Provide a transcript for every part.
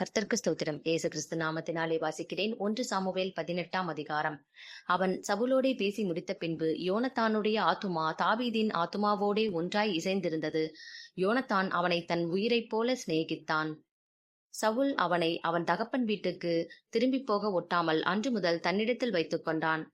கர்த்தருக்கு ஸ்தோத்திரம். இயேசு கிறிஸ்து நாமத்தினாலே வாசிக்கிறேன். 1 சாமுவேல் 18ஆம் அதிகாரம். அவன் சவுலோடே பேசி முடித்த பின்பு யோனத்தானுடைய ஆத்துமா தாவீதின் ஆத்துமாவோடே ஒன்றாய் இசைந்திருந்தது. யோனத்தான் அவனை தன் உயிரைப் போல சிநேகித்தான். சவுல் அவனை அவன் தகப்பன் வீட்டுக்கு திரும்பி போக ஒட்டாமல் அன்று முதல் தன்னிடத்தில் வைத்துக் கொண்டான்.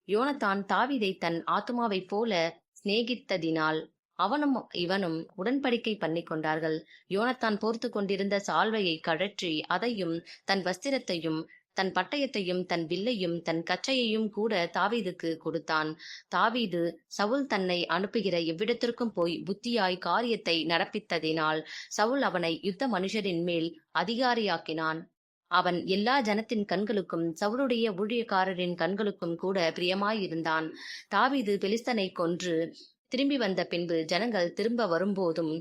யோனத்தான் தாவீதை தன் ஆத்துமாவைப் போல சிநேகித்ததினால் அவனும் இவனும் உடன்படிக்கை பண்ணிக் கொண்டார்கள். யோனத்தான் போர்த்து கொண்டிருந்த சால்வையை கழற்றி அதையும் தன் வஸ்திரத்தையும் தன் பட்டயத்தையும் தன் வில்லையும் தன் கச்சையையும் கூட தாவீதுக்கு கொடுத்தான். தாவீது சவுல் தன்னை அனுப்புகிற எவ்விடத்திற்கும் போய் புத்தியாய் காரியத்தை நடப்பித்ததினால் சவுல் அவனை யுத்த மனுஷரின் மேல் அதிகாரியாக்கினான். அவன் எல்லா ஜனத்தின் கண்களுக்கும் சவுலுடைய ஊழியக்காரரின் கண்களுக்கும் கூட பிரியமாயிருந்தான். தாவீது பெலிஸ்தனை கொன்று திரும்பி வந்த பின்பு ஜனங்கள் திரும்ப வரும்போதும்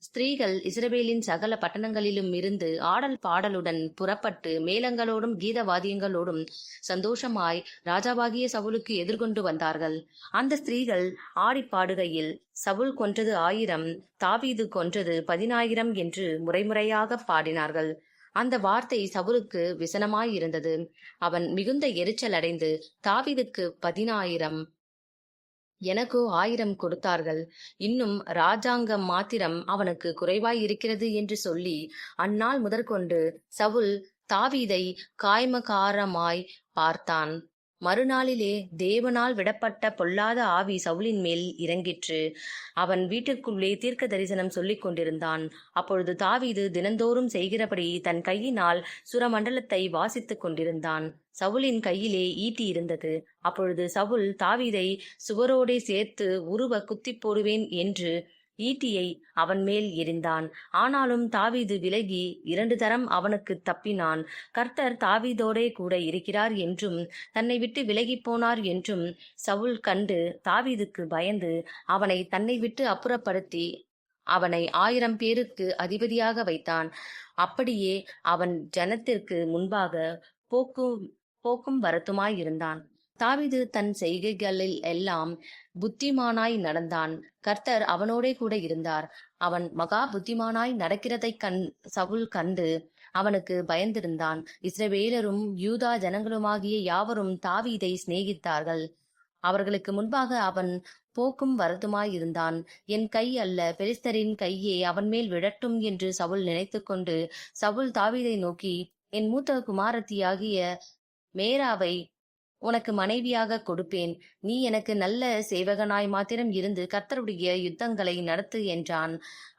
ஸ்திரீகள் இஸ்ரவேலின் சகல பட்டணங்களிலும் இருந்து ஆடல் பாடலுடன் புறப்பட்டு மேளங்களோடும் கீதவாதியங்களோடும் சந்தோஷமாய் ராஜாவாகிய சவுலுக்கு எதிர்கொண்டு வந்தார்கள். அந்த ஸ்திரீகள் ஆடிப்பாடுகையில் சவுல் கொன்றது 1000, தாவீது கொன்றது 10,000 என்று முறைமுறையாக பாடினார்கள். அந்த வார்த்தை சவுலுக்கு விசனமாயிருந்தது. அவன் மிகுந்த எரிச்சல் அடைந்து, தாவீதுக்கு 10,000 எனக்கோ 1000 கொடுத்தார்கள், இன்னும் ராஜாங்கம் மாத்திரம் அவனுக்கு குறைவாய் இருக்கிறது என்று சொல்லி அந்நாள் முதற்கொண்டு சவுல் தாவீதை காய்மகாரமாய் பார்த்தான். மறுநாளிலே தேவனால் விடப்பட்ட பொல்லாத ஆவி சவுலின் மேல் இறங்கிற்று. அவன் வீட்டிற்குள்ளே தீர்க்க தரிசனம் சொல்லிக் கொண்டிருந்தான். அப்பொழுது தாவீது தினந்தோறும் செய்கிறபடி தன் கையினால் சுரமண்டலத்தை வாசித்துக் கொண்டிருந்தான். சவுலின் கையிலே ஈட்டி இருந்தது. அப்பொழுது சவுல் தாவீதை சுவரோடே சேர்த்து உருவ குத்தி போடுவேன் என்று ஈட்டியை அவன் மேல் எறிந்தான். ஆனாலும் தாவீது விலகி 2 தரம் அவனுக்கு தப்பினான். கர்த்தர் தாவீதோடே கூட இருக்கிறார் என்றும் தன்னை விட்டு விலகி போனார் என்றும் சவுல் கண்டு தாவீதுக்கு பயந்து அவனை தன்னை விட்டு அப்புறப்படுத்தி அவனை 1000 பேருக்கு அதிபதியாக வைத்தான். அப்படியே அவன் ஜனத்திற்கு முன்பாக போக்கும் வரத்துமாயிருந்தான். தாவீது தன் செய்கைகளில் எல்லாம் புத்திமானாய் நடந்தான். கர்த்தர் அவனோடே கூட இருந்தார். அவன் மகா புத்திமானாய் நடக்கிறதை சவுல் கண்டு அவனுக்கு பயந்திருந்தான். இஸ்ரவேலரும் யூதா ஜனங்களுமாகிய யாவரும் தாவீதை சிநேகித்தார்கள். அவர்களுக்கு முன்பாக அவன் போக்கும் வரதுமாயிருந்தான். என் கை அல்ல, பெலிஸ்தரின் கையே அவன் மேல் விழட்டும் என்று சவுல் நினைத்து கொண்டு சவுல் தாவீதை நோக்கி, என் மூத்த குமாரத்தியாகிய மேராவை உனக்கு மனைவியாக கொடுப்பேன். நீ எனக்கு நல்ல சேவகனாய் மாத்திரம் இருந்து கர்த்தருடைய யுத்தங்களை நடத்து என்றான்.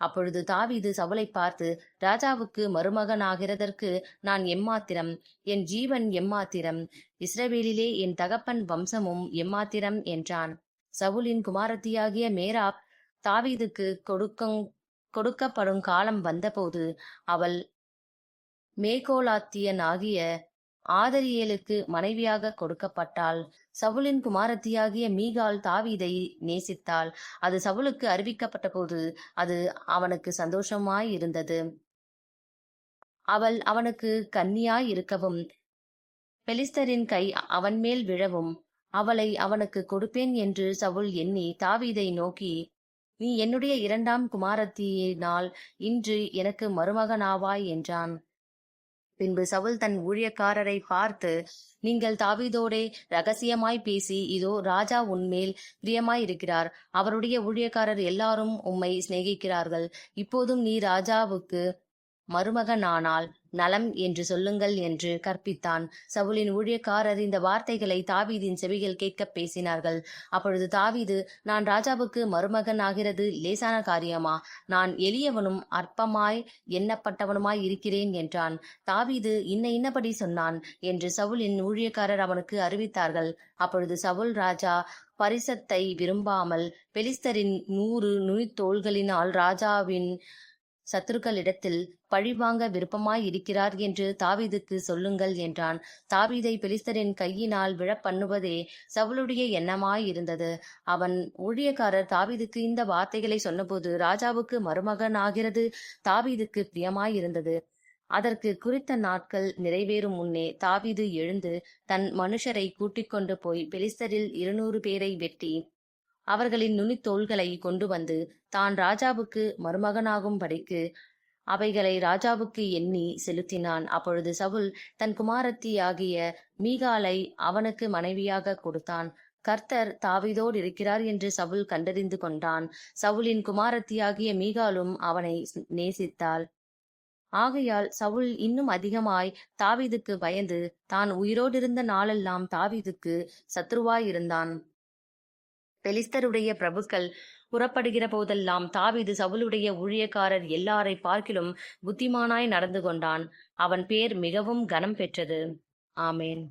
அப்பொழுது தாவீது சவுலை பார்த்து, ராஜாவுக்கு மருமகனாகிறதற்கு நான் எம்மாத்திரம்? என் ஜீவன் எம்மாத்திரம்? இஸ்ரவேலிலே என் தகப்பன் வம்சமும் எம்மாத்திரம் என்றான். சவுலின் குமாரத்தியாகிய மேராப் தாவீதுக்கு கொடுக்கப்படும் காலம் வந்தபோது அவள் மேகோலாத்தியனாகிய ஆதரியேலுக்கு மனைவியாக கொடுக்கப்பட்டாள். சவுலின் குமாரத்தியாகிய மீகாள் தாவீதை நேசித்தாள். அது சவுலுக்கு அறிவிக்கப்பட்ட போது அது அவனுக்கு சந்தோஷமாயிருந்தது. அவள் அவனுக்கு கன்னியாய் இருக்கவும் பெலிஸ்தரின் கை அவன் மேல் விழவும் அவளை அவனுக்கு கொடுப்பேன் என்று சவுல் எண்ணி தாவீதை நோக்கி, நீ என்னுடைய 2ஆம் குமாரத்தியினால் இன்று எனக்கு மருமகனாவாய் என்றான். பின்பு சவுல் தன் ஊழியக்காரரை பார்த்து, நீங்கள் தாவீதோடே ரகசியமாய் பேசி, இதோ ராஜா உன்மேல் பிரியமாயிருக்கிறார், அவருடைய ஊழியக்காரர் எல்லாரும் உம்மை சிநேகிக்கிறார்கள், இப்போதும் நீ ராஜாவுக்கு மருமகனானால் நலம் என்று சொல்லுங்கள் என்று கற்பித்தான். சவுலின் ஊழியக்காரர் இந்த வார்த்தைகளை தாவீதின் செவிகள் கேட்க பேசினார்கள். அப்பொழுது தாவீது, நான் ராஜாவுக்கு மருமகன் ஆகிறது லேசான காரியமா? நான் எளியவனும் அற்பமாய் எண்ணப்பட்டவனுமாய் இருக்கிறேன் என்றான். தாவீது இன்னபடி சொன்னான் என்று சவுலின் ஊழியக்காரர் அவனுக்கு அறிவித்தார்கள். அப்பொழுது சவுல் ராஜா பரிசத்தை விரும்பாமல் பெலிஸ்தரின் 100 நுனித்தோள்களினால் ராஜாவின் சத்துருக்களிடத்தில் பழிவாங்க விருப்பமாய் இருக்கிறார் என்று தாவீதுக்கு சொல்லுங்கள் என்றான். தாவீதை பெலிஸ்தரின் கையினால் விழப்பண்ணுவதே சவுலுடைய எண்ணமாயிருந்தது. அவன் ஊழியக்காரர் தாவீதுக்கு இந்த வார்த்தைகளை சொன்னபோது ராஜாவுக்கு மருமகன் ஆகிறது தாவீதுக்கு பிரியமாயிருந்தது. அதற்கு குறித்த நாட்கள் நிறைவேறும் முன்னே தாவீது எழுந்து தன் மனுஷரை கூட்டிக் கொண்டு போய் பெலிஸ்தரில் 200 பேரை வெட்டி அவர்களின் நுனித்தோள்களை கொண்டு வந்து தான் ராஜாவுக்கு மருமகனாகும்படிக்கு அவைகளை ராஜாவுக்கு எண்ணி செலுத்தினான். அப்பொழுது சவுல் தன் குமாரத்தியாகிய மீகாளை அவனுக்கு மனைவியாக கொடுத்தான். கர்த்தர் தாவீதோடு இருக்கிறார் என்று சவுல் கண்டறிந்து கொண்டான். சவுலின் குமாரத்தியாகிய மீகாளும் அவனை நேசித்தாள். ஆகையால் சவுல் இன்னும் அதிகமாய் தாவீதுக்கு பயந்து தான் உயிரோடிருந்த நாளெல்லாம் தாவீதுக்கு சத்துருவாயிருந்தான். பெலிஸ்தருடைய பிரபுக்கள் புறப்படுகிற போதெல்லாம் தாவீது சவுலுடைய ஊழியக்காரர் எல்லாரை பார்க்கிலும் புத்திமானாய் நடந்து கொண்டான். அவன் பேர் மிகவும் கனம் பெற்றது. ஆமேன்.